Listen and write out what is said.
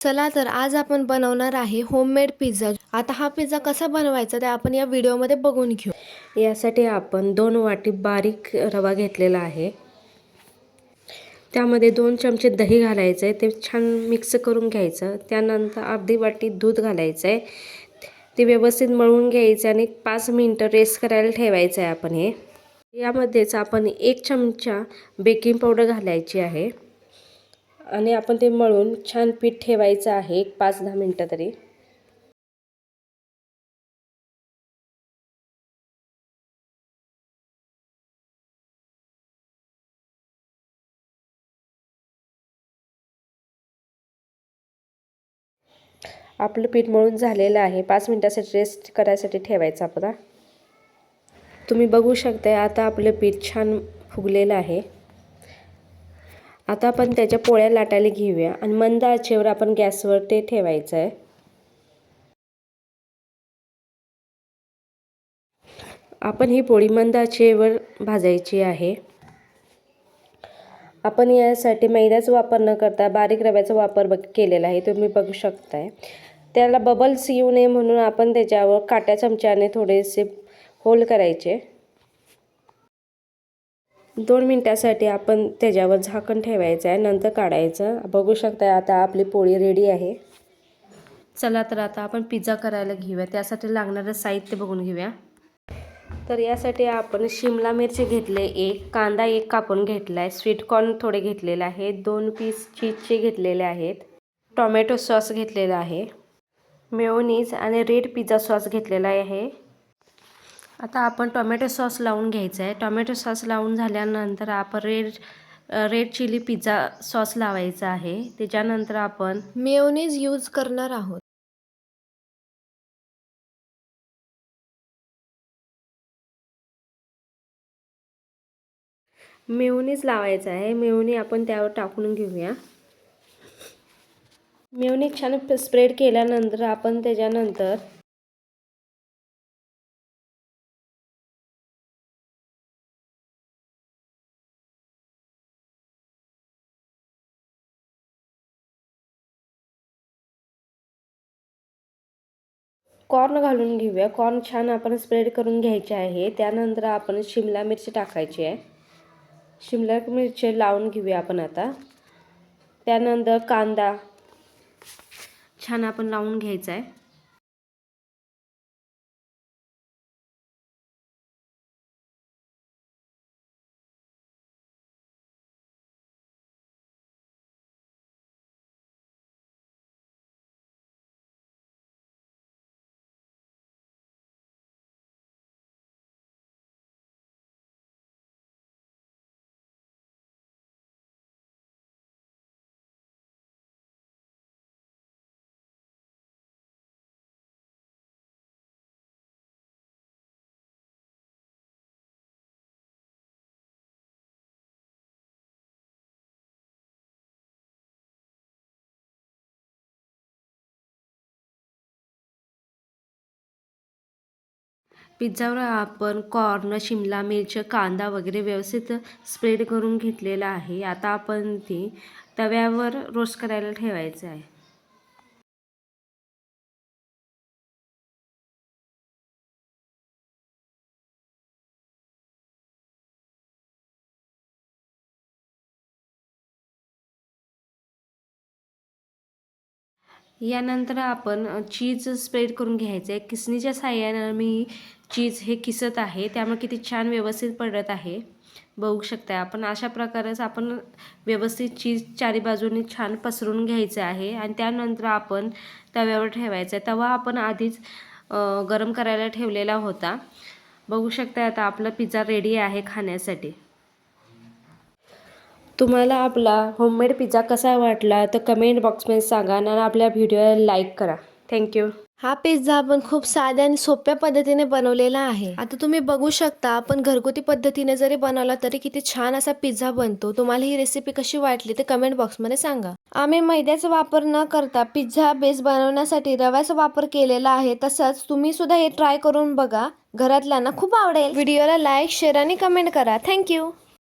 चला तर आज आपण बनवणार आहे होममेड पिझ्झा। आता हा पिझ्झा कसा बनवायचा ते आपण या व्हिडिओमध्ये बघून घेऊ। यासाठी आपण 2 वाटी बारीक रवा घेतलेला आहे। त्यामध्ये 2 चमचे दही घालायचं आहे, ते छान मिक्स करून घ्यायचं। त्यानंतर अर्धी वाटी दूध घालायचं आहे, ते व्यवस्थित मळून घ्यायचं आणि 5 मिनिटं रेस्ट करायला ठेवायचं आहे। आपण यामध्येच आपण 1 चमचा बेकिंग पावडर घालायची आहे आणि आपण ते मळून छान पीठ ठेवायचं आहे 5-10 मिनिटं तरी। आपलं पीठ मळून झालेलं आहे, 5 मिनिटासाठी रेस्ट करायसाठी ठेवायचं आपला। तुम्ही बघू शकता आता आपलं पीठ छान फुगलेलं आहे। आता आपण त्याच्या पोळ्या लाटायला घेऊया आणि मंद आचेवर आपण गॅसवर ते ठेवायचं आहे। आपण ही पोळी मंद आचेवर भाजायची आहे। आपण यासाठी मैद्याचा वापर न करता बारीक रव्याचा वापर केलेला आहे, तुम्ही बघू शकताय। त्याला बबल्स येऊ नये म्हणून आपण त्याच्यावर काट्या चमच्याने थोडेसे होल करायचे। 2 मिनिटांसाठी आपण त्याच्यावर झाकण ठेवायचं आहे, नंतर काढायचं। बघू शकता आता आपली पोळी रेडी आहे। चला तर आता आपण पिझ्झा करायला घेऊया। त्यासाठी लागणारं साहित्य बघून घेऊया। तर यासाठी आपण शिमला मिरची घेतले, 1 कांदा 1 कापून घेतला आहे, स्वीट कॉर्न थोडे घेतलेले आहेत, 2 पीस चीजचे घेतलेले आहेत, टोमॅटो सॉस घेतलेला आहे, मेयोनीज आणि रेड पिझ्झा सॉस घेतलेला आहे। आता आपण टोमॅटो सॉस लावून घ्यायचा आहे। टोमॅटो सॉस लावून झाल्यानंतर आपण रेड चिली पिझ्झा सॉस लावायचा आहे। त्याच्यानंतर आपण मेयोनीज यूज करणार आहोत। मेयोनीज लावायचा आहे। मेयोनी आपण त्यावर टाकून घेऊया। मेयोनीज छान स्प्रेड केल्यानंतर आपण त्याच्यानंतर कॉर्न घालून घेऊया। कॉर्न छान आपण स्प्रेड करून घ्यायचे आहे। त्यानंतर आपण शिमला मिरची टाकायची आहे। शिमला मिरची लावून घेऊया आपण आता। त्यानंतर कांदा छान आपण लावून घ्यायचा आहे। पिझ्झावर आपण कॉर्न, शिमला मिरची, कांदा वगैरे व्यवस्थित स्प्रेड करून घेतलेला आहे। आता आपण ती तव्यावर रोस्ट करायला ठेवायचं आहे। यानंतर आपण चीज स्प्रेड करून घ्यायचं आहे। किसणीच्या साहाय्याने मी चीज हे किसत आहे, त्यामुळे किती छान व्यवस्थित पडत आहे। बघू शकता आपण अशा प्रकारेच आपण व्यवस्थित चीज चारी बाजूनी छान पसरून घ्यायचं आहे आणि त्यानंतर आपण तव्यावर ठेवायचं आहे। तवा आपण आधीच गरम करायला ठेवलेला होता। बघू शकता आता आपला पिझ्झा रेडी आहे खाण्यासाठी। तुम्हाला आपला होममेड पिझ्झा कसा वाटला तर कमेंट बॉक्समध्ये सांगा आणि आपल्या व्हिडिओला लाईक करा। थँक्यू। हा पिझ्झा आपण खूप साध्या आणि सोप्या पद्धतीने बनवलेला आहे। आता तुम्ही बघू शकता आपण घरगुती पद्धतीने जरी बनवला तरी किती छान असा पिझ्झा बनतो। तुम्हाला ही रेसिपी कशी वाटली ते कमेंट बॉक्समध्ये सांगा। आम्ही मैद्याचा वापर न करता पिझ्झा बेस बनवण्यासाठी रव्याचा वापर केलेला आहे। तसंच तुम्ही सुद्धा हे ट्राय करून बघा, घरातल्यांना खूप आवडेल। व्हिडिओला लाईक, शेअर आणि कमेंट करा। थँक्यू।